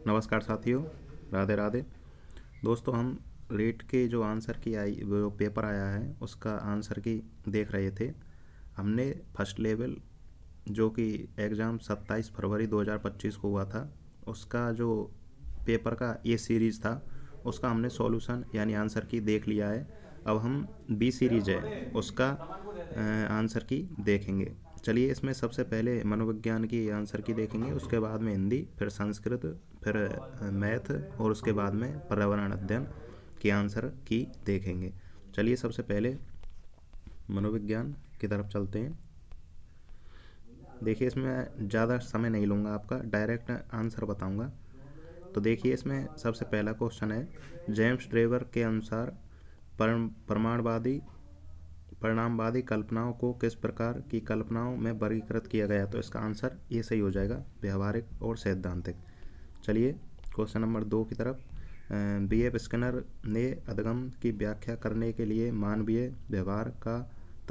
नमस्कार साथियों, राधे राधे। दोस्तों, हम रेट के जो आंसर की आई वो पेपर आया है उसका आंसर की देख रहे थे। हमने फर्स्ट लेवल जो कि एग्ज़ाम 27 फरवरी 2025 को हुआ था, उसका जो पेपर का ए सीरीज़ था उसका हमने सॉल्यूशन यानी आंसर की देख लिया है। अब हम बी सीरीज़ है उसका आंसर की देखेंगे। चलिए, इसमें सबसे पहले मनोविज्ञान की आंसर की देखेंगे, उसके बाद में हिंदी, फिर संस्कृत, फिर मैथ और उसके बाद में पर्यावरण अध्ययन की आंसर की देखेंगे। चलिए, सबसे पहले मनोविज्ञान की तरफ चलते हैं। देखिए, इसमें ज़्यादा समय नहीं लूँगा, आपका डायरेक्ट आंसर बताऊँगा। तो देखिए, इसमें सबसे पहला क्वेश्चन है, जेम्स ड्रेवर के अनुसार प्रमाणवादी परिणामवादी कल्पनाओं को किस प्रकार की कल्पनाओं में वर्गीकृत किया गया? तो इसका आंसर ये सही हो जाएगा, व्यवहारिक और सैद्धांतिक। चलिए, क्वेश्चन नंबर 2 की तरफ। B.F. स्किनर ने अधगम की व्याख्या करने के लिए मानवीय व्यवहार का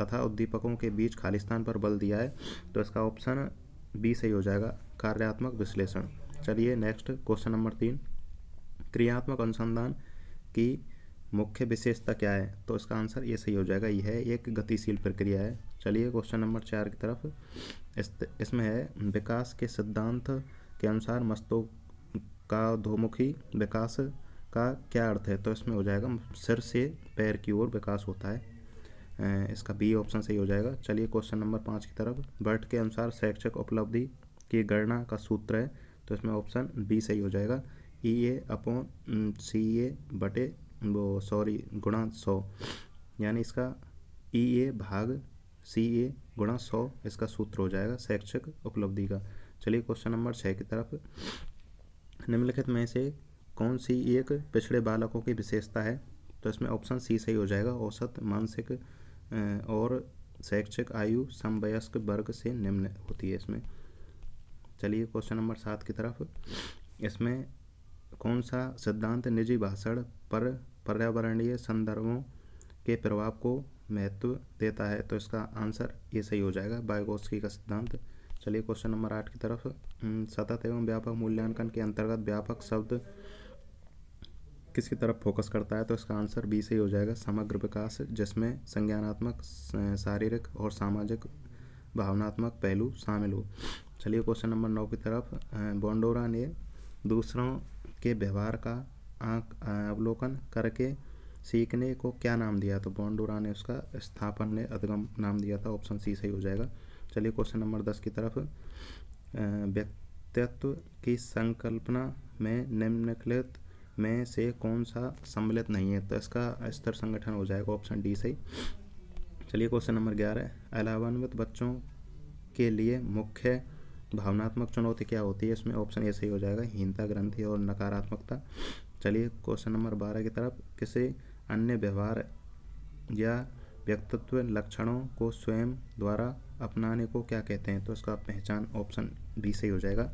तथा उद्दीपकों के बीच खालिस्तान पर बल दिया है। तो इसका ऑप्शन बी सही हो जाएगा, कार्यात्मक विश्लेषण। चलिए, नेक्स्ट क्वेश्चन नंबर 3, क्रियात्मक अनुसंधान की मुख्य विशेषता क्या है? तो इसका आंसर ये सही हो जाएगा, यह एक गतिशील प्रक्रिया है। चलिए, क्वेश्चन नंबर 4 की तरफ। इसमें है, विकास के सिद्धांत के अनुसार मस्तिष्क का अधोमुखी विकास का क्या अर्थ है? तो इसमें हो जाएगा सिर से पैर की ओर विकास होता है। इसका बी ऑप्शन सही हो जाएगा। चलिए, क्वेश्चन नंबर 5 की तरफ। बर्ट के अनुसार शैक्षिक उपलब्धि की गणना का सूत्र है। तो इसमें ऑप्शन बी सही हो जाएगा, EA/CA बटे गुणा 100, यानी इसका EA/CA गुणा 100 इसका सूत्र हो जाएगा शैक्षिक उपलब्धि का। चलिए, क्वेश्चन नंबर 6 की तरफ। निम्नलिखित में से कौन सी एक पिछड़े बालकों की विशेषता है? तो इसमें ऑप्शन सी सही हो जाएगा, औसत मानसिक और शैक्षिक आयु समवयस्क वर्ग से निम्न होती है इसमें। चलिए, क्वेश्चन नंबर 7 की तरफ। इसमें कौन सा सिद्धांत निजी भाषण पर पर्यावरणीय संदर्भों के प्रभाव को महत्व देता है? तो इसका आंसर ये सही हो जाएगा, वाइगोत्स्की का सिद्धांत। चलिए, क्वेश्चन नंबर 8 की तरफ। सतत एवं व्यापक मूल्यांकन के अंतर्गत व्यापक शब्द किसकी तरफ फोकस करता है? तो इसका आंसर बी सही हो जाएगा, समग्र विकास, जिसमें संज्ञानात्मक, शारीरिक और सामाजिक भावनात्मक पहलू शामिल हो। चलिए, क्वेश्चन नंबर 9 की तरफ। बोंडोरा ने दूसरों के व्यवहार का अवलोकन करके सीखने को क्या नाम दिया? तो बोंडोरा ने उसका स्थापन ने अधगम नाम दिया था। ऑप्शन सी सही हो जाएगा। चलिए, क्वेश्चन नंबर 10 की तरफ। व्यक्तित्व की संकल्पना में निम्नलिखित में से कौन सा सम्मिलित नहीं है? तो इसका स्तर संगठन हो जाएगा, ऑप्शन डी सही। चलिए, क्वेश्चन नंबर 11, अलावान्वित बच्चों के लिए मुख्य भावनात्मक चुनौती क्या होती है? इसमें ऑप्शन ए सही हो जाएगा, हीनता ग्रंथि और नकारात्मकता। चलिए, क्वेश्चन नंबर 12 की तरफ। किसी अन्य व्यवहार या व्यक्तित्व लक्षणों को स्वयं द्वारा अपनाने को क्या कहते हैं? तो इसका पहचान, ऑप्शन बी सही हो जाएगा।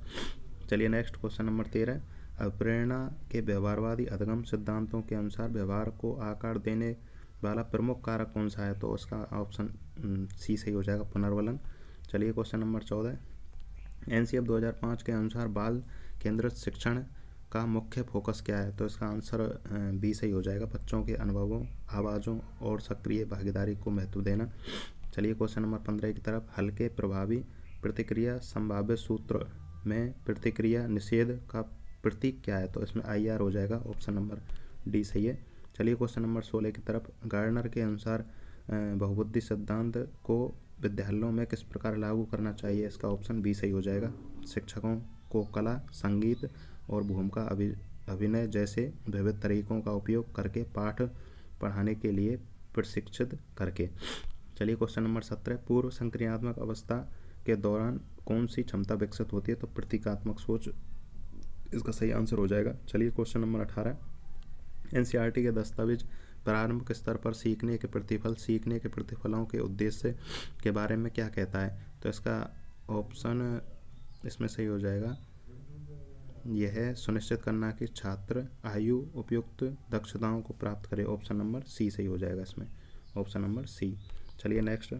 चलिए, नेक्स्ट क्वेश्चन नंबर 13, अप्रेरणा के व्यवहारवादी अधगम सिद्धांतों के अनुसार व्यवहार को आकार देने वाला प्रमुख कारक कौन सा है? तो उसका ऑप्शन सी सही हो जाएगा, पुनर्वलन। चलिए, क्वेश्चन नंबर 14, NCF 2005 के अनुसार बाल केंद्रित शिक्षण का मुख्य फोकस क्या है? तो इसका आंसर बी सही हो जाएगा, बच्चों के अनुभवों, आवाज़ों और सक्रिय भागीदारी को महत्व देना। चलिए, क्वेश्चन नंबर 15 की तरफ। हल्के प्रभावी प्रतिक्रिया संभाव्य सूत्र में प्रतिक्रिया निषेध का प्रतीक क्या है? तो इसमें IR हो जाएगा, ऑप्शन नंबर डी सही है। चलिए, क्वेश्चन नंबर 16 की तरफ। गार्डनर के अनुसार बहुबुद्धि सिद्धांत को विद्यालयों में किस प्रकार लागू करना चाहिए? इसका ऑप्शन बी सही हो जाएगा, शिक्षकों को कला, संगीत और भूमिका अभिनय जैसे विविध तरीकों का उपयोग करके पाठ पढ़ाने के लिए प्रशिक्षित करके। चलिए, क्वेश्चन नंबर 17, पूर्व संक्रियात्मक अवस्था के दौरान कौन सी क्षमता विकसित होती है? तो प्रतीकात्मक सोच इसका सही आंसर हो जाएगा। चलिए, क्वेश्चन नंबर 18, NCERT के दस्तावेज प्रारंभिक स्तर पर सीखने के प्रतिफलों के उद्देश्य के बारे में क्या कहता है? तो इसका ऑप्शन इसमें सही हो जाएगा, यह है सुनिश्चित करना कि छात्र आयु उपयुक्त दक्षताओं को प्राप्त करे। ऑप्शन नंबर सी सही हो जाएगा इसमें, ऑप्शन नंबर सी। चलिए, नेक्स्ट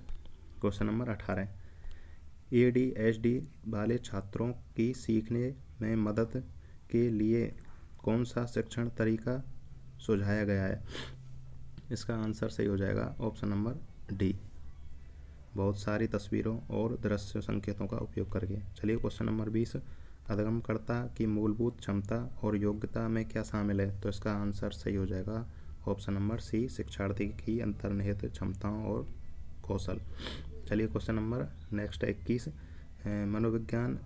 क्वेश्चन नंबर 18, ADHD वाले छात्रों की सीखने में मदद के लिए कौन सा शिक्षण तरीका सुझाया गया है? इसका आंसर सही हो जाएगा ऑप्शन नंबर डी, बहुत सारी तस्वीरों और दृश्य संकेतों का उपयोग करके। चलिए क्वेश्चन नंबर 20, अधिगमकर्ता की मूलभूत क्षमता और योग्यता में क्या शामिल है? तो इसका आंसर सही हो जाएगा ऑप्शन नंबर सी, शिक्षार्थी की अंतर्निहित क्षमताओं और कौशल। चलिए क्वेश्चन नंबर नेक्स्ट 21, मनोविज्ञान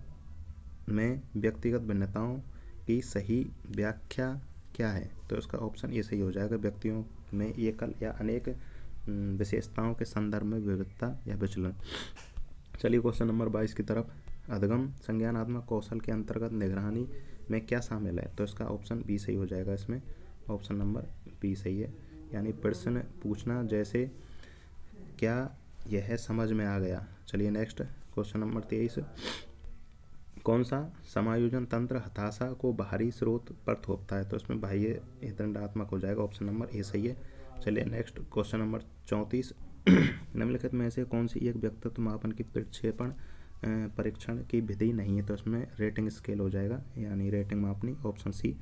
में व्यक्तिगत भिन्नताओं की सही व्याख्या क्या है? तो इसका ऑप्शन ये सही हो जाएगा, व्यक्तियों में एकल या अनेक विशेषताओं के संदर्भ में विविधता या विचलन। चलिए क्वेश्चन नंबर 22 की तरफ, अधिगम संज्ञानात्मक कौशल के अंतर्गत निगरानी में क्या शामिल है? तो इसका ऑप्शन बी सही हो जाएगा, इसमें ऑप्शन नंबर बी सही है, यानी प्रश्न पूछना जैसे क्या यह समझ में आ गया। चलिए नेक्स्ट क्वेश्चन नंबर 23, कौन सा समायोजन तंत्र हताशा को बाहरी स्रोत पर थोपता है? तो इसमें बाह्य दंडात्मक हो जाएगा, ऑप्शन नंबर ए सही है। चलिए नेक्स्ट क्वेश्चन नंबर 34, निम्नलिखित में से कौन सी एक व्यक्तित्व मापन की प्रक्षेपण परीक्षण की विधि नहीं है? तो इसमें रेटिंग स्केल हो जाएगा, यानी रेटिंग मापनी, ऑप्शन सी।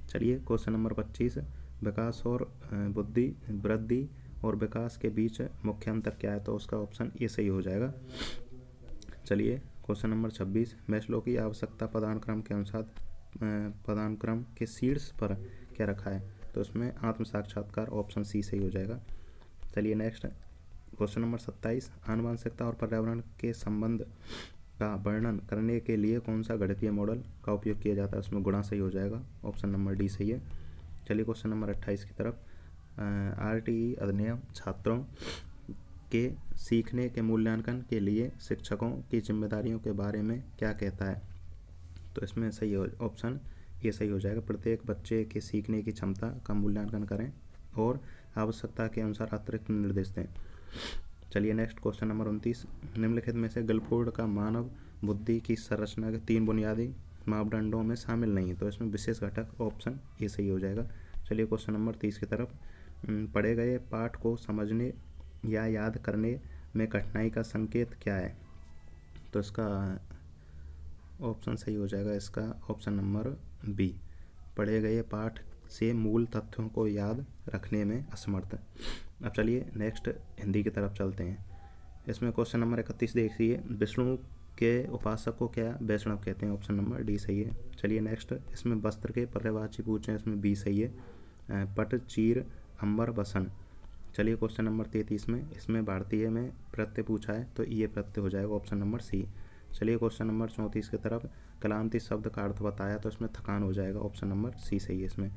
चलिए क्वेश्चन नंबर 25, विकास और बुद्धि वृद्धि और विकास के बीच मुख्य अंतर क्या है? तो उसका ऑप्शन ए सही हो जाएगा। चलिए क्वेश्चन नंबर 26, मैस्लो की आवश्यकता पदानुक्रम के अनुसार पदानुक्रम के शीर्ष पर क्या रखा है? तो इसमें आत्म साक्षात्कार, ऑप्शन सी सही हो जाएगा। चलिए नेक्स्ट क्वेश्चन नंबर 27, आनुवंशिकता और पर्यावरण के संबंध का वर्णन करने के लिए कौन सा गणितीय मॉडल का उपयोग किया जाता है? उसमें गुणा सही हो जाएगा, ऑप्शन नंबर डी सही है। चलिए क्वेश्चन नंबर 28 की तरफ, RTE अधिनियम छात्रों के सीखने के मूल्यांकन के लिए शिक्षकों की जिम्मेदारियों के बारे में क्या कहता है? तो इसमें सही हो, ऑप्शन ये सही हो जाएगा, प्रत्येक बच्चे के सीखने की क्षमता का मूल्यांकन करें और आवश्यकता के अनुसार अतिरिक्त निर्देश दें। चलिए नेक्स्ट क्वेश्चन नंबर 29, निम्नलिखित में से गिलफोर्ड का मानव बुद्धि की संरचना के 3 बुनियादी मापदंडों में शामिल नहीं है? तो इसमें विशेष घटक, ऑप्शन ये सही हो जाएगा। चलिए क्वेश्चन नंबर 30 की तरफ, पढ़े गए पाठ को समझने या याद करने में कठिनाई का संकेत क्या है? तो इसका ऑप्शन सही हो जाएगा, इसका ऑप्शन नंबर बी, पढ़े गए पाठ से मूल तथ्यों को याद रखने में असमर्थ। अब चलिए नेक्स्ट हिंदी की तरफ चलते हैं। इसमें क्वेश्चन नंबर 31 देखिए, विष्णु के उपासक को क्या वैष्णव कहते हैं? ऑप्शन नंबर डी सही है। चलिए नेक्स्ट, इसमें वस्त्र के पर्यायवाची पूछे, इसमें बी सही है, पट चीर अंबर बसन। चलिए क्वेश्चन नंबर 33 में, इसमें भारतीय में प्रत्यय पूछा है, तो ये प्रत्यय हो जाएगा, ऑप्शन नंबर सी। चलिए क्वेश्चन नंबर 34 की तरफ, क्लांति शब्द का अर्थ बताया, तो इसमें थकान हो जाएगा, ऑप्शन नंबर सी सही है। इसमें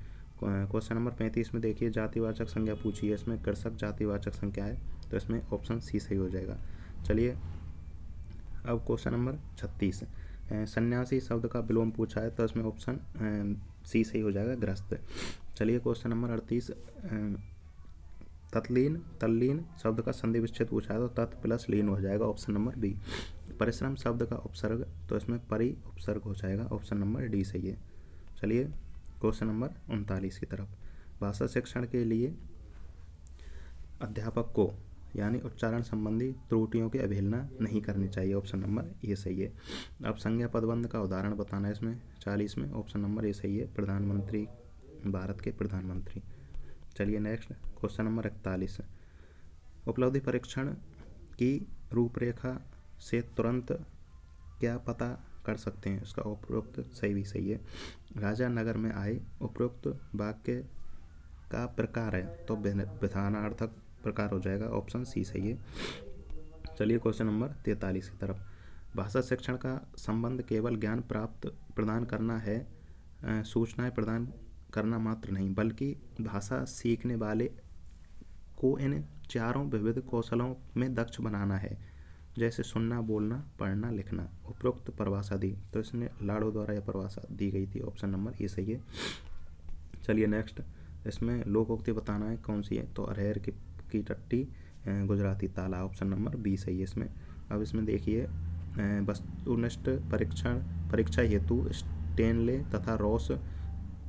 क्वेश्चन नंबर 35 में देखिए, जातिवाचक संज्ञा पूछी है, इसमें कृषक जातिवाचक संज्ञा है, तो इसमें ऑप्शन सी सही हो जाएगा। चलिए अब क्वेश्चन नंबर 36, सन्यासी शब्द का विलोम पूछा है, तो इसमें ऑप्शन सी सही हो जाएगा, गृहस्थ। चलिए क्वेश्चन नंबर 38, तत्लीन तल्लीन शब्द का संधि विच्छेद पूछा है, तो तत् प्लस लीन हो जाएगा, ऑप्शन नंबर बी। परिश्रम शब्द का उपसर्ग, तो इसमें परि उपसर्ग हो जाएगा, ऑप्शन नंबर डी सही है। चलिए क्वेश्चन नंबर 39 की तरफ, भाषा शिक्षण के लिए अध्यापक को यानी उच्चारण संबंधी त्रुटियों की अवहेलना नहीं करनी चाहिए, ऑप्शन नंबर ये सही है। अब संज्ञा पदबंध का उदाहरण बताना है इसमें 40 में, ऑप्शन नंबर ये सही है, प्रधानमंत्री, भारत के प्रधानमंत्री। चलिए नेक्स्ट क्वेश्चन नंबर 41, उपलब्धि परीक्षण की रूपरेखा से तुरंत क्या पता कर सकते हैं? इसका उपरोक्त सही भी सही है, राजा नगर में आए, उपरोक्त वाक्य का प्रकार है, तो विधानार्थक प्रकार हो जाएगा, ऑप्शन सी सही है। चलिए क्वेश्चन नंबर 43 की तरफ, भाषा शिक्षण का संबंध केवल ज्ञान प्रदान करना है, सूचनाएं प्रदान करना मात्र नहीं, बल्कि भाषा सीखने वाले को इन चारों विविध कौशलों में दक्ष बनाना है, जैसे सुनना, बोलना, पढ़ना, लिखना। उपरोक्त परिभाषा दी, तो इसने लाड़ो द्वारा यह परिभाषा दी गई थी, ऑप्शन नंबर ये सही है। चलिए नेक्स्ट, इसमें लोकोक्ति बताना है कौन सी है, तो अरहर की टट्टी गुजराती ताला, ऑप्शन नंबर बी सही है इसमें। अब इसमें देखिए, वस्तुनिष्ठ परीक्षा हेतु स्टेनले तथा रॉस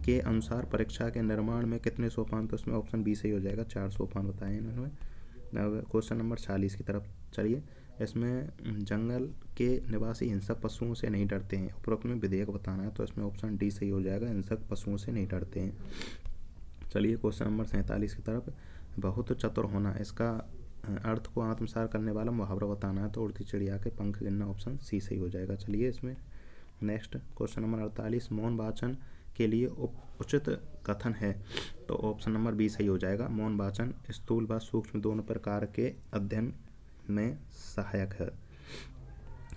के अनुसार परीक्षा के निर्माण में कितने सोपान? तो इसमें ऑप्शन बी सही हो जाएगा, 4 सोपान बताए इन्होंने। अब क्वेश्चन नंबर 40 की तरफ चलिए, इसमें जंगल के निवासी हिंसक पशुओं से नहीं डरते हैं। उपरोक्त में विधेयक बताना है, तो इसमें ऑप्शन डी सही हो जाएगा, हिंसक पशुओं से नहीं डरते हैं। चलिए क्वेश्चन नंबर 47 की तरफ। बहुत चतुर होना, इसका अर्थ को आत्मसात करने वाला मुहावरा बताना है, तो उड़ती चिड़िया के पंख गिनना, ऑप्शन सी सही हो जाएगा। चलिए इसमें नेक्स्ट क्वेश्चन नंबर 48, मौन वाचन के लिए उचित कथन है, तो ऑप्शन नंबर बी सही हो जाएगा। मौन वाचन स्थूल व सूक्ष्म दोनों प्रकार के अध्ययन में सहायक है।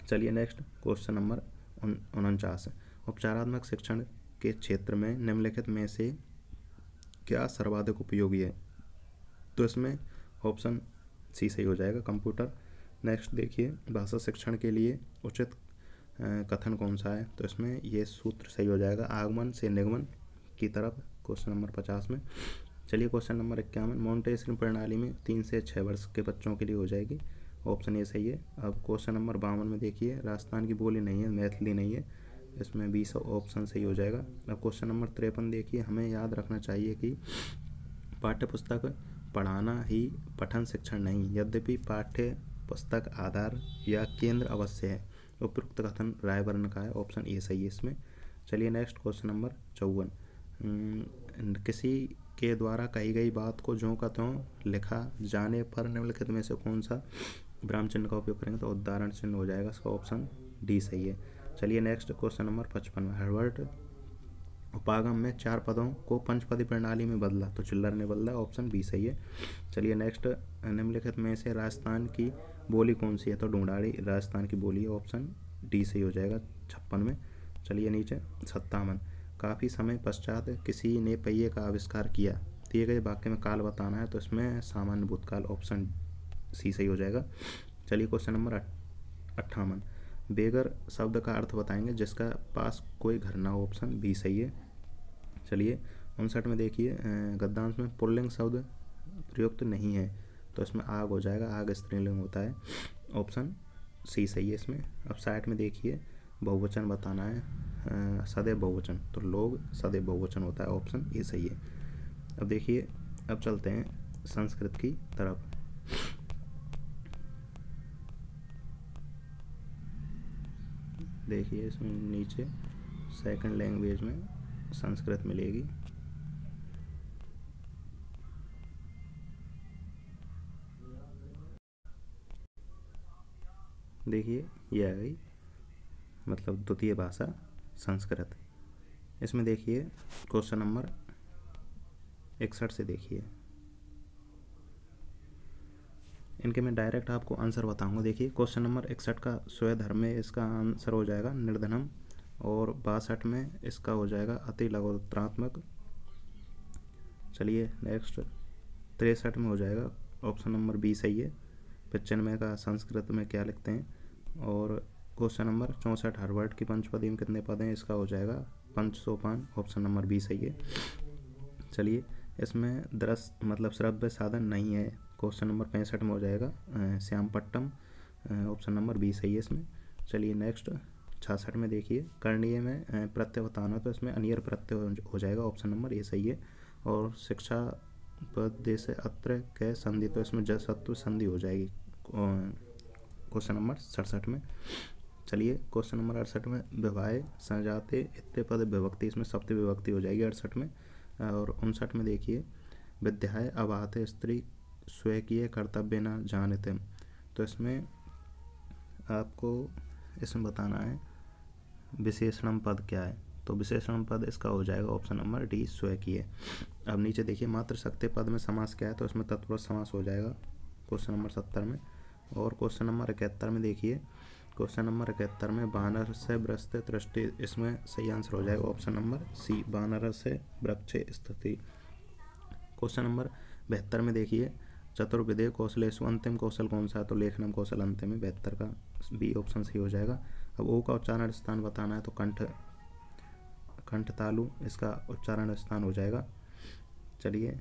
चलिए नेक्स्ट क्वेश्चन नंबर 49, उपचारात्मक शिक्षण के क्षेत्र में निम्नलिखित में से क्या सर्वाधिक उपयोगी है, तो इसमें ऑप्शन सी सही हो जाएगा, कंप्यूटर। नेक्स्ट देखिए, भाषा शिक्षण के लिए उचित कथन कौन सा है, तो इसमें ये सूत्र सही हो जाएगा, आगमन से निगमन की तरफ, क्वेश्चन नंबर 50 में। चलिए क्वेश्चन नंबर 51, मॉन्टेसरी प्रणाली में 3 से 6 वर्ष के बच्चों के लिए हो जाएगी, ऑप्शन ए सही है। अब क्वेश्चन नंबर 52 में देखिए, राजस्थान की बोली नहीं है, मैथिली नहीं है, इसमें 20 ऑप्शन सही हो जाएगा। अब क्वेश्चन नंबर 53 देखिए, हमें याद रखना चाहिए कि पाठ्यपुस्तक पढ़ाना ही पठन शिक्षण नहीं, यद्यपि पाठ्य पुस्तक आधार या केंद्र अवश्य है। उपयुक्त कथन रायबर्न का है, ऑप्शन ए सही है इसमें। चलिए नेक्स्ट क्वेश्चन नंबर 54, किसी के द्वारा कही गई बात को ज्यों का त्यों लिखा जाने पर निम्नलिखित में से कौन सा विराम चिन्ह का उपयोग करेंगे, तो उदाहरण चिन्ह हो जाएगा, इसका ऑप्शन डी सही है। चलिए नेक्स्ट क्वेश्चन नंबर 55, हर्बर्ट उपागम में 4 पदों को पंचपदी प्रणाली में बदला, तो चिल्लर ने बदला, ऑप्शन बी सही है। चलिए नेक्स्ट, निम्नलिखित में से राजस्थान की बोली कौन सी है, तो ढूंढाड़ी राजस्थान की बोली है, ऑप्शन डी सही हो जाएगा 56 में। चलिए नीचे 57, काफ़ी समय पश्चात किसी ने पहिए का आविष्कार किया, दिए गए वाक्य में काल बताना है, तो इसमें सामान्य भूतकाल, ऑप्शन सी सही हो जाएगा। चलिए क्वेश्चन नंबर 58, बेगर शब्द का अर्थ बताएंगे जिसका पास कोई घर ना हो, ऑप्शन बी सही है। चलिए 59 में देखिए, गद्यांश में पुल्लिंग शब्द प्रयुक्त नहीं है, तो इसमें आग हो जाएगा, आग स्त्रीलिंग होता है, ऑप्शन सी सही है इसमें। अब 60 में देखिए, बहुवचन बताना है, सदैव बहुवचन, तो लोग सदैव बहुवचन होता है, ऑप्शन ए सही है। अब देखिए, अब चलते हैं संस्कृत की तरफ। देखिए इसमें नीचे सेकंड लैंग्वेज में संस्कृत मिलेगी। देखिए ये आ गई, मतलब द्वितीय भाषा संस्कृत। इसमें देखिए क्वेश्चन नंबर 61 से देखिए, इनके मैं डायरेक्ट आपको आंसर बताऊंगा। देखिए क्वेश्चन नंबर 61 का स्वधर्म में इसका आंसर हो जाएगा निर्धनम, और 62 में इसका हो जाएगा अति लघुत्रात्मक। चलिए नेक्स्ट 63 में हो जाएगा, ऑप्शन नंबर बी सही है। 95 का संस्कृत में क्या लिखते हैं, और क्वेश्चन नंबर 64, हर्बर्ट की पंचपदी में कितने पद हैं, इसका हो जाएगा 5 सोपान, ऑप्शन नंबर बी सही है। चलिए इसमें दृश्य मतलब श्रव्य साधन नहीं है, क्वेश्चन नंबर 65 में हो जाएगा श्यामपट्टम, ऑप्शन नंबर बी सही है इसमें। चलिए नेक्स्ट 66 में देखिए, कर्णीय में प्रत्यय बताना, तो इसमें अनियर प्रत्यय हो जाएगा, ऑप्शन नंबर ए सही है। और शिक्षा पद से अत्र के संधि, तो इसमें जसत्व संधि हो जाएगी, क्वेश्चन नंबर 67 में। चलिए क्वेश्चन नंबर 68 में, विवाह सजाते इत्ते पद विभक्ति, इसमें सप्तमी विभक्ति हो जाएगी 68 में। और 59 में देखिए, विद्याय अबाते स्त्री स्वकीय कर्तव्य न जानते, तो इसमें आपको इसमें बताना है विशेषणम पद क्या है, तो विशेषण पद इसका हो जाएगा ऑप्शन नंबर डी स्वकीय। अब नीचे देखिए, मात्र शक्ति पद में समास क्या है, तो इसमें तत्पुरुष समास हो जाएगा क्वेश्चन नंबर 70 में। और क्वेश्चन नंबर 71 में देखिए, क्वेश्चन नंबर 71 में बानर से वृक्ष दृष्टि, इसमें सही आंसर हो जाएगा ऑप्शन नंबर सी, बानर से वृक्ष स्थिति। क्वेश्चन नंबर 72 में देखिए, चतुर्विधेय कौशलेषु अंतिम कौशल कौन सा है, तो लेखनम कौशल अंतिम में 72 का बी ऑप्शन सही हो जाएगा। अब ओ का उच्चारण स्थान बताना है, तो कंठ तालु इसका उच्चारण स्थान हो जाएगा। चलिए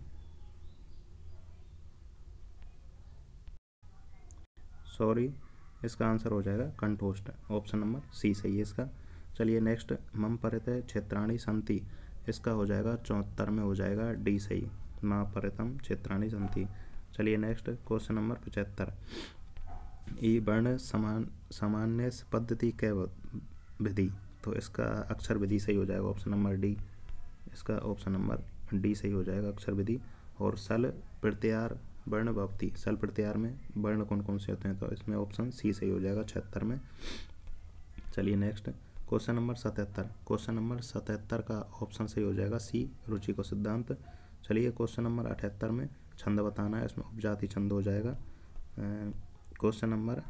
सॉरी, इसका आंसर हो जाएगा कंठोष्ठ, ऑप्शन नंबर सी सही है इसका। चलिए नेक्स्ट, मम परितः क्षेत्राणि सन्ति, इसका हो जाएगा 74 में हो जाएगा डी सही, मा परितम क्षेत्राणि सन्ति। चलिए नेक्स्ट क्वेश्चन नंबर 75, ई वर्ण सामान्य पद्धति कै विधि, तो इसका अक्षर विधि सही हो जाएगा ऑप्शन नंबर डी। इसका ऑप्शन नंबर डी सही हो जाएगा, अक्षर विधि। और सल प्रत्यार वर्ण भवती, सल प्रत्यार में वर्ण कौन कौन से होते हैं, तो इसमें ऑप्शन सी सही हो जाएगा 76 में। चलिए next question number 77। Question number 77 का ऑप्शन सही हो जाएगा सी, रुचि को सिद्धांत। चलिए क्वेश्चन नंबर 78 में छंद बताना है, इसमें उपजाति छंद हो जाएगा। क्वेश्चन नंबर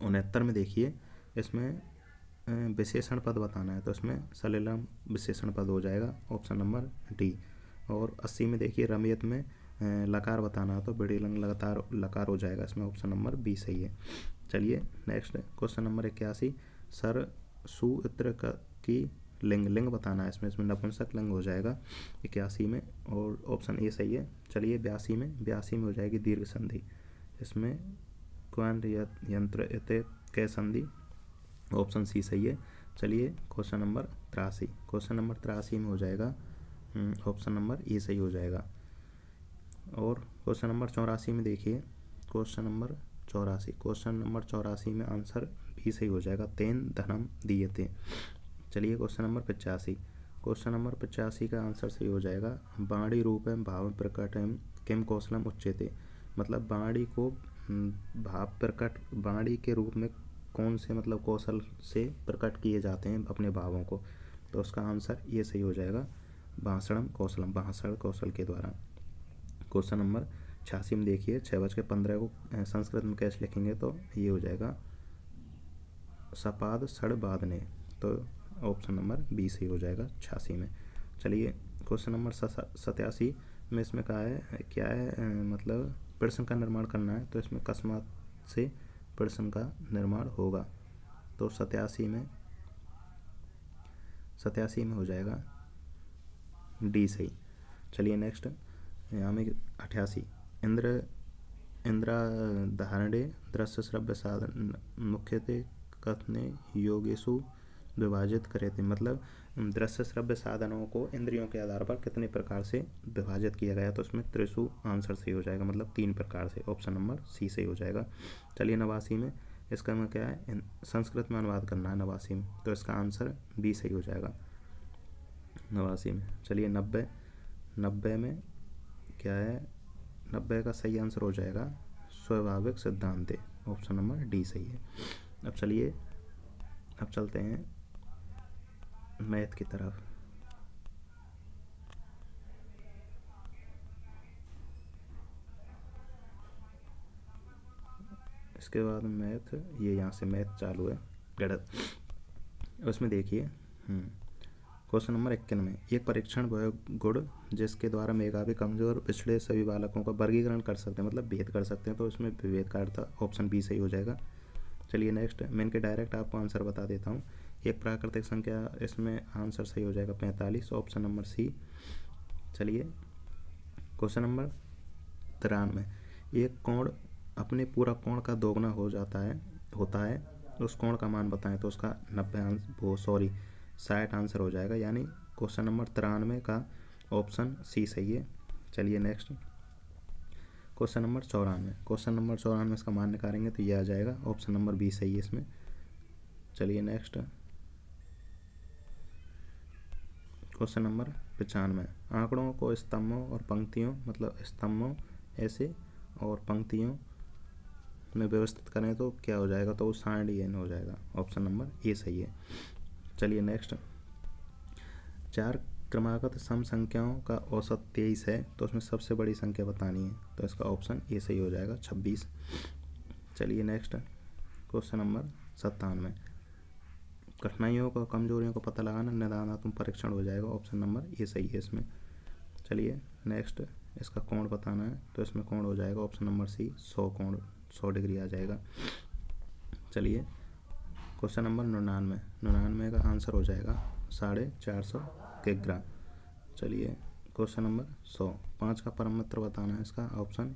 69 में देखिए, इसमें विशेषण पद बताना है, तो इसमें सलिलम विशेषण पद हो जाएगा, ऑप्शन नंबर डी। और 80 में देखिए रमयत में लकार बताना है, तो बिड़ीलंग लगातार लकार हो जाएगा, इसमें ऑप्शन नंबर बी सही है। चलिए नेक्स्ट क्वेश्चन नंबर 81। सर सुत्र की लिंग बताना है, इसमें नपुंसक लिंग हो जाएगा 81 में, और ऑप्शन ए सही है। चलिए 82 में हो जाएगी दीर्घ संधि, इसमें क्वांट यंत्र इत्य कै संधि, ऑप्शन सी सही है। चलिए क्वेश्चन नंबर 83। क्वेश्चन नंबर 83 में हो जाएगा ऑप्शन नंबर ए सही हो जाएगा। और क्वेश्चन नंबर 84 में देखिए, क्वेश्चन नंबर 84 में आंसर बी सही हो जाएगा, तेन धनम दीयते। चलिए क्वेश्चन नंबर 85। क्वेश्चन नंबर 85 का आंसर सही हो जाएगा, वाणी रूप एवं भाव प्रकट एवं किम कौशलम उच्यते, मतलब वाणी को भाव प्रकट, वाणी के रूप में कौन से मतलब कौशल से प्रकट किए जाते हैं अपने भावों को, तो उसका आंसर ये सही हो जाएगा, भाषणम कौशलम, भाषण कौशल के द्वारा। क्वेश्चन नंबर 86 में देखिए 6:15 को संस्कृत में कैसे लिखेंगे, तो ये हो जाएगा सपाद सड़ बादने, तो ऑप्शन नंबर बी सही हो जाएगा 86 में। चलिए क्वेश्चन नंबर 87 में इसमें कहा है क्या है, मतलब प्रश्न का निर्माण करना है, तो इसमें अकस्मात से प्रश्न का निर्माण होगा, तो 87 में हो जाएगा डी सही। चलिए नेक्स्ट यहाँ में 88। इंद्राधारणे दृश्य श्रव्य साधन मुख्यतः कथने योगेशु विभाजित करे थे, मतलब दृश्य श्रव्य साधनों को इंद्रियों के आधार पर कितने प्रकार से विभाजित किया गया, तो उसमें त्रिशु आंसर सही हो जाएगा, मतलब 3 प्रकार से, ऑप्शन नंबर सी सही हो जाएगा। चलिए 89 में इसका में क्या है, संस्कृत में अनुवाद करना है 89 में, तो इसका आंसर बी सही हो जाएगा 89 में। चलिए 90 में क्या है, 90 का सही आंसर हो जाएगा स्वाभाविक सिद्धांत, ऑप्शन नंबर डी सही है। अब चलते हैं मैथ की तरफ। इसके बाद मैथ, ये यहाँ से मैथ चालू है गणित, उसमें देखिए क्वेश्चन नंबर 51 में एक परीक्षण गुण जिसके द्वारा मेधावी कमजोर और पिछड़े सभी बालकों का वर्गीकरण कर सकते हैं, मतलब भेद कर सकते हैं, तो इसमें विभेदकारता ऑप्शन बी सही हो जाएगा। चलिए नेक्स्ट मैं इनके डायरेक्ट आपको आंसर बता देता हूँ। एक प्राकृतिक संख्या, इसमें आंसर सही हो जाएगा 45, ऑप्शन नंबर सी। चलिए क्वेश्चन नंबर 93। एक कोण अपने पूरा कोण का दोगुना होता है उस कोण का मान बताएं, तो उसका 60 आंसर हो जाएगा, यानी क्वेश्चन नंबर 93 का ऑप्शन सी सही है। चलिए next question number 94। Question number 94 इसका मान निकालेंगे तो ये आ जाएगा, ऑप्शन नंबर बी सही है इसमें। चलिए नेक्स्ट क्वेश्चन नंबर 95। आंकड़ों को स्तंभों और पंक्तियों, मतलब स्तंभों ऐसे और पंक्तियों में व्यवस्थित करें तो क्या हो जाएगा, तो वो सारणीय हो जाएगा, ऑप्शन नंबर ए सही है। चलिए नेक्स्ट 4 क्रमागत सम संख्याओं का औसत 23 है, तो उसमें सबसे बड़ी संख्या बतानी है, तो इसका ऑप्शन ए सही हो जाएगा 26। चलिए नेक्स्ट क्वेश्चन नंबर 97। कठिनाइयों को कमजोरियों को पता लगाना निदानात्मक परीक्षण हो जाएगा, ऑप्शन नंबर ए सही है इसमें। चलिए नेक्स्ट इसका कोण बताना है, तो इसमें कोण हो जाएगा ऑप्शन नंबर सी 100 कोण, 100 डिग्री आ जाएगा। चलिए क्वेश्चन नंबर 99 का आंसर हो जाएगा 450 किग्रा। चलिए क्वेश्चन नंबर 100। 5 का परममित्र बताना है, इसका ऑप्शन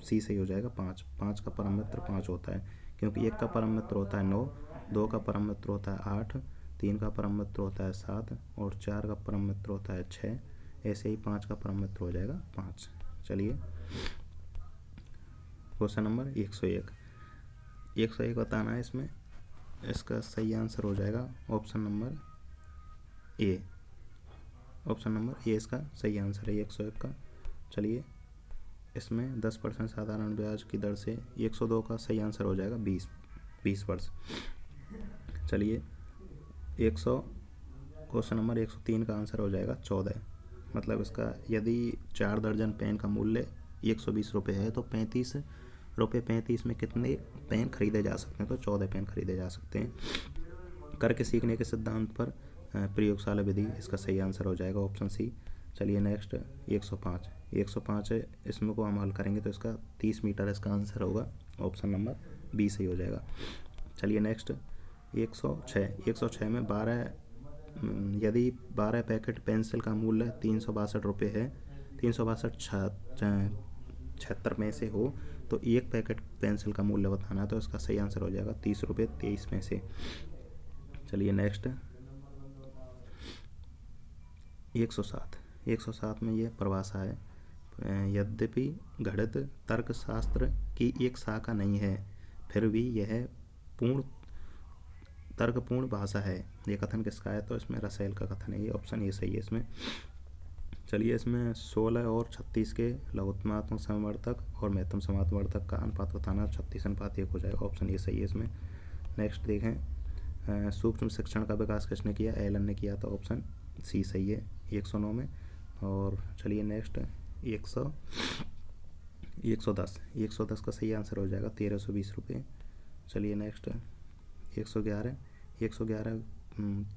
सी सही हो जाएगा 5 का परममित्र 5 होता है, क्योंकि 1 का परममित्र होता है 9, 2 का परममित्र होता है 8, 3 का परममित्र होता है 7 और 4 का परममित्र होता है 6, ऐसे ही 5 का परममित्र हो जाएगा 5। चलिए क्वेश्चन नंबर 101 101 बताना है इसमें। इसका सही आंसर हो जाएगा option number A. Option number A इसका सही आंसर है 101 का। चलिए इसमें 10% साधारण ब्याज की दर से 102 का सही आंसर हो जाएगा 20%। चलिए 100 क्वेश्चन नंबर 103 का आंसर हो जाएगा 14। मतलब इसका यदि 4 दर्जन पेन का मूल्य 120 रुपये है तो 35 रुपये 35 में कितने पेन खरीदे जा सकते हैं? तो 14 पेन खरीदे जा सकते हैं। करके सीखने के सिद्धांत पर प्रयोगशाला विधि इसका सही आंसर हो जाएगा ऑप्शन सी। चलिए नेक्स्ट 105 है, इसमें को हम हल करेंगे तो इसका 30 मीटर इसका आंसर होगा, ऑप्शन नंबर बी सही हो जाएगा। चलिए नेक्स्ट 106 में 12 यदि 12 पैकेट पेंसिल का मूल्य 362 रुपये है, 362 में से हो तो एक पैकेट पेंसिल का मूल्य बताना है तो इसका सही आंसर हो जाएगा 30 रुपये 23 में से। चलिए नेक्स्ट 107 में ये परिभाषा है, यद्यपि गणित तर्कशास्त्र की एक शाखा नहीं है फिर भी यह तर्कपूर्ण भाषा है। ये कथन किसका है? तो इसमें रसेल का कथन है, ये ऑप्शन ये सही है इसमें। चलिए इसमें 16 और 36 के लघुत्तमात्मक समवर्तक और महत्तम समवर्तक का अनुपात बताना 36:1 हो जाएगा, ऑप्शन ये सही है इसमें। नेक्स्ट देखें सूक्ष्म शिक्षण का विकास किसने किया? एलन ने किया, तो ऑप्शन सी सही है 109 में। और चलिए नेक्स्ट 110 का सही आंसर हो जाएगा 1320 रुपये। चलिए नेक्स्ट 111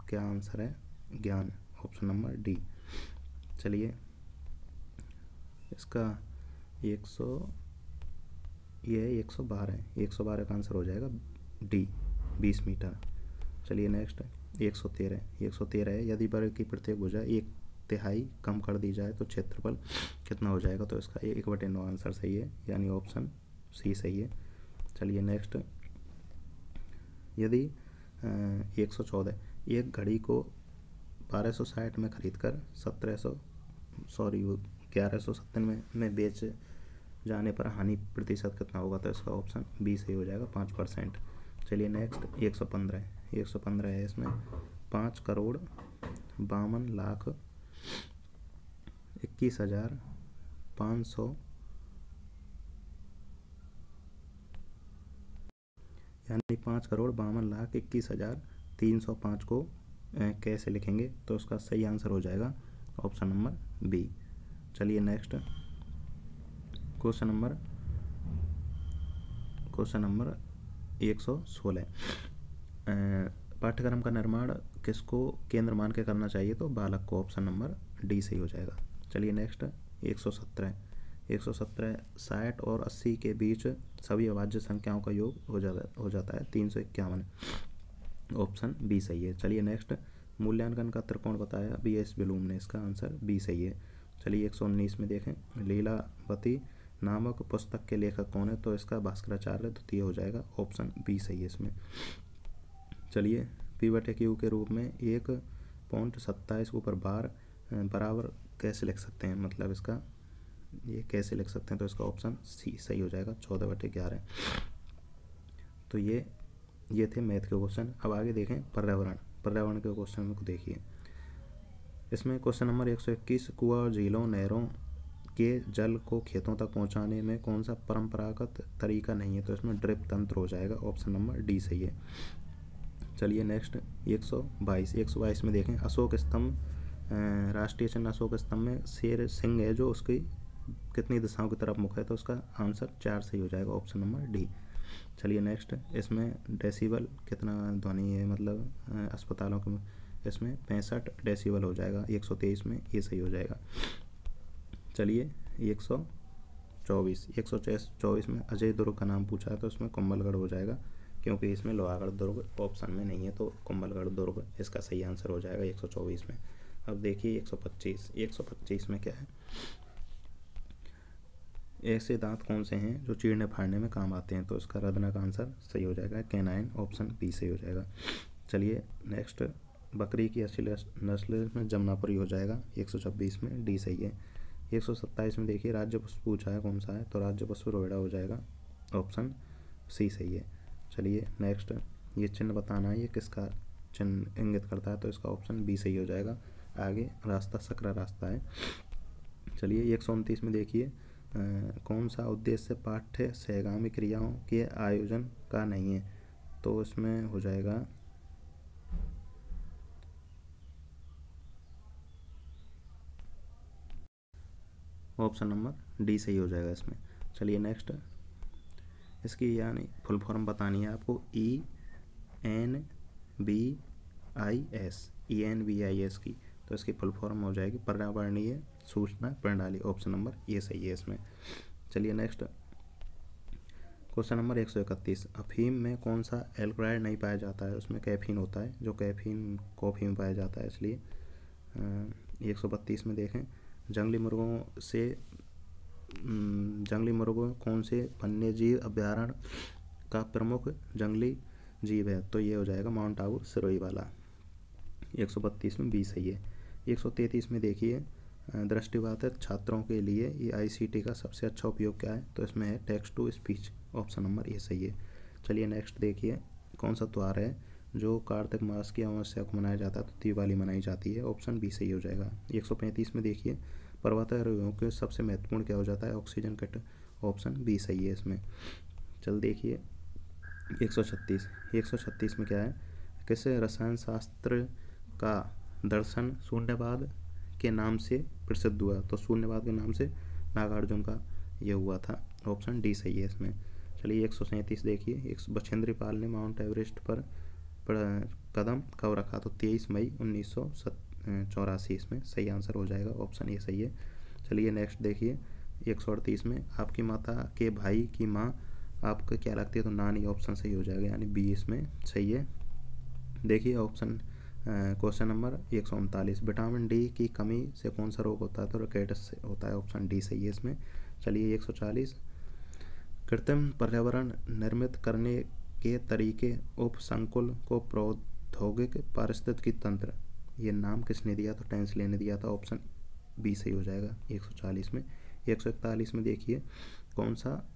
क्या आंसर है? ज्ञान, ऑप्शन नंबर डी। चलिए इसका 112 का आंसर हो जाएगा डी 20 मीटर। चलिए नेक्स्ट 113 है, यदि वर्ग की प्रत्येक भुजा 1/3 कम कर दी जाए तो क्षेत्रफल कितना हो जाएगा? तो इसका 1/9 आंसर सही है, यानी ऑप्शन सी सही है। चलिए नेक्स्ट यदि 114 एक घड़ी को 1260 में खरीद कर 1197 में बेच जाने पर हानि प्रतिशत कितना होगा? तो इसका ऑप्शन बी सही हो जाएगा 5%। चलिए नेक्स्ट 115 है, इसमें 5,52,21,500 यानी 5,52,21,305 को कैसे लिखेंगे? तो उसका सही आंसर हो जाएगा ऑप्शन नंबर बी। चलिए नेक्स्ट क्वेश्चन नंबर 116 पाठ्यक्रम का निर्माण किसको केंद्र मान के करना चाहिए? तो बालक को, ऑप्शन नंबर डी सही हो जाएगा। चलिए नेक्स्ट 117 60 और 80 के बीच सभी अभाज्य संख्याओं का योग हो जाता है 351, ऑप्शन बी सही है। चलिए नेक्स्ट मूल्यांकन का त्रिकोण बताया BS ब्लूम ने, इसका आंसर बी सही है। चलिए 119 में देखें लीलावती नामक पुस्तक के लेखक कौन है? तो इसका भास्कराचार्य द्वितीय हो जाएगा, ऑप्शन बी सही है इसमें। चलिए P/Q के रूप में 1.27 ऊपर बार बराबर कैसे लिख सकते हैं? मतलब इसका ये कैसे लिख सकते हैं? तो इसका ऑप्शन सी सही हो जाएगा 14/11। तो ये थे मैथ के क्वेश्चन। अब आगे देखें पर्यावरण के क्वेश्चन को देखिए। इसमें क्वेश्चन नंबर 121 कुआं और झीलों नहरों के जल को खेतों तक पहुंचाने में कौन सा परंपरागत तरीका नहीं है? तो इसमें ड्रिप तंत्र हो जाएगा, ऑप्शन नंबर डी सही है। चलिए नेक्स्ट 122 में देखें अशोक स्तंभ राष्ट्रीय चिन्ह अशोक स्तंभ में शेर सिंह है जो उसकी कितनी दिशाओं की तरफ मुख है? तो उसका आंसर 4 सही हो जाएगा, ऑप्शन नंबर डी। चलिए नेक्स्ट इसमें डेसिबल कितना ध्वनि है, मतलब अस्पतालों के इसमें 65 डेसिबल हो जाएगा 123 में, ये सही हो जाएगा। चलिए 124 में अजय दुर्ग का नाम पूछा है तो इसमें कुंभलगढ़ हो जाएगा, क्योंकि इसमें लोहागढ़ दुर्ग ऑप्शन में नहीं है, तो कुंभलगढ़ दुर्ग इसका सही आंसर हो जाएगा 124 में। अब देखिए 125 में क्या है? ऐसे दांत कौन से हैं जो चीरने फाड़ने में काम आते हैं? तो इसका रदना का आंसर सही हो जाएगा कैनाइन, ऑप्शन बी सही हो जाएगा। चलिए नेक्स्ट बकरी की असली नस्ल में जमुनापुरी हो जाएगा 126 में, डी सही है। 127 में देखिए राज्य पशु पूछा है कौन सा है? तो राज्य पशु रोहिड़ा हो जाएगा, ऑप्शन सी सही है। चलिए नेक्स्ट, ये चिन्ह बताना है ये किसका चिन्ह इंगित करता है, तो इसका ऑप्शन बी सही हो जाएगा। आगे रास्ता सकरा रास्ता है। चलिए 129 में देखिए, कौन सा उद्देश्य पाठ्य सहगामी क्रियाओं के आयोजन का नहीं है, तो इसमें हो जाएगा ऑप्शन नंबर डी सही हो जाएगा इसमें। चलिए नेक्स्ट, इसकी यानी फुल फॉर्म बतानी है आपको, ENVIS की, तो इसकी फुल फॉर्म हो जाएगी पर्यावरणीय सूचना प्रणाली। ऑप्शन नंबर ये सही है इसमें। चलिए नेक्स्ट, क्वेश्चन नंबर 131, अफीम में कौन सा एल्कलॉइड नहीं पाया जाता है, उसमें कैफीन होता है, जो कैफीन कॉफ़ी में पाया जाता है इसलिए। 132 में देखें, जंगली मुर्गों कौन से वन्यजीव अभ्यारण्य का प्रमुख जंगली जीव है, तो ये हो जाएगा माउंट आबू सिरोही वाला। 132 में बी सही है। 133 में देखिए, दृष्टिबाधित छात्रों के लिए ये ICT का सबसे अच्छा उपयोग क्या है, तो इसमें है text to speech. Option number ये सही है। चलिए नेक्स्ट देखिए, कौन सा त्यौहार है जो कार्तिक मास की अमावस्या को मनाया जाता है, तो दिवाली मनाई जाती है। ऑप्शन बी सही हो जाएगा। 135 में देखिए, पर्वतारोहियों के सबसे महत्वपूर्ण क्या हो जाता है, ऑक्सीजन किट। ऑप्शन बी सही है इसमें। चल देखिए 136 में क्या है, किस रसायन शास्त्र का दर्शन शून्यवाद के नाम से प्रसिद्ध हुआ, तो शून्यवाद के नाम से नागार्जुन का ये हुआ था। ऑप्शन डी सही है इसमें। चलिए 137 देखिए, बछेंद्री पाल ने माउंट एवरेस्ट पर कदम कब रखा, तो 23 मई 1984 इसमें सही आंसर हो जाएगा। ऑप्शन ये सही है। चलिए नेक्स्ट देखिए 138 में, आपकी माता के भाई की माँ आपको क्या लगती है, तो नानी। ऑप्शन सही हो जाएगा, यानी बी इसमें सही है। देखिए option question number 139, vitamin D की कमी से कौन सा रोग होता है, तो रिकेट्स से होता है। ऑप्शन डी सही है इसमें। चलिए 140, कृत्रिम पर्यावरण निर्मित करने के तरीके उपसंकुल को प्रौद्योगिक पारिस्थितिकी तंत्र, ये नाम किसने दिया, तो टेंसले ने दिया था। ऑप्शन बी सही हो जाएगा 140 में। 141 में देखिए, कौन सा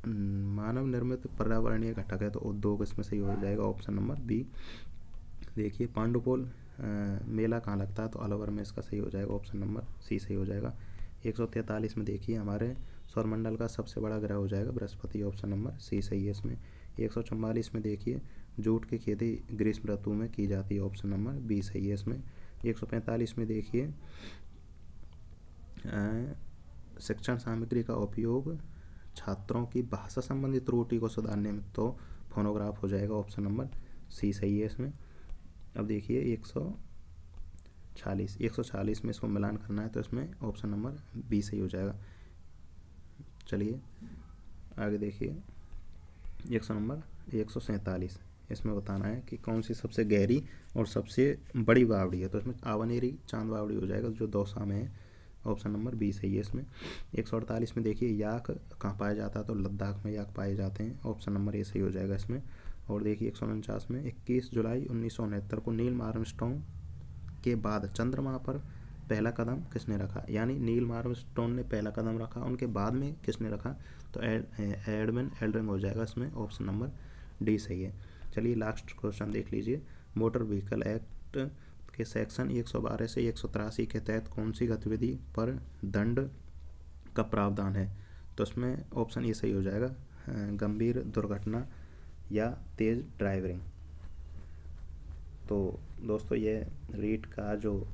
मानव निर्मित पर्यावरणीय घटक है, तो उद्योग इसमें सही हो जाएगा। Option number B. देखिए पांडुपोल मेला कहाँ लगता है, तो अलवर में इसका सही हो जाएगा। ऑप्शन नंबर सी सही हो जाएगा। 143 में देखिए, हमारे सौरमंडल का सबसे बड़ा ग्रह हो जाएगा बृहस्पति। ऑप्शन नंबर सी सही है इसमें। 144 में देखिए, जूट की खेती ग्रीष्म ऋतु में की जाती है। ऑप्शन नंबर बी सही है इसमें। 145 में देखिए, शिक्षण सामग्री का उपयोग छात्रों की भाषा संबंधी त्रुटि को सुधारने में, तो फोनोग्राफ हो जाएगा। ऑप्शन नंबर सी सही है इसमें। अब देखिए 146 में इसको मिलान करना है, तो इसमें ऑप्शन नंबर बी सही हो जाएगा। चलिए आगे देखिए 147, इसमें बताना है कि कौन सी सबसे गहरी और सबसे बड़ी बावड़ी है, तो इसमें आवनेरी चांद बावड़ी हो जाएगा, जो दौसा में है। ऑप्शन नंबर बी सही है इसमें। 148 में देखिए, याक कहाँ पाया जाता है, तो लद्दाख में याक पाए जाते हैं। ऑप्शन नंबर ए सही हो जाएगा इसमें। और देखिए 149 में, 21 जुलाई 1969 को नील आर्मस्ट्रॉन्ग के बाद चंद्रमा पर पहला कदम किसने रखा, यानी नील आर्मस्ट्रॉन्ग ने पहला कदम रखा, उनके बाद में किसने रखा, तो एडविन एल्ड्रिन हो जाएगा इसमें। ऑप्शन नंबर डी सही है। चलिए लास्ट क्वेश्चन देख लीजिए, मोटर व्हीकल एक्ट के सेक्शन 112 से 183 के तहत कौन सी गतिविधि पर दंड का प्रावधान है, तो इसमें ऑप्शन ए सही हो जाएगा, गंभीर दुर्घटना या तेज़ ड्राइविंग। तो दोस्तों ये रीट का जो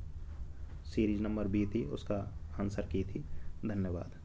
सीरीज नंबर बी थी उसका आंसर की थी। धन्यवाद।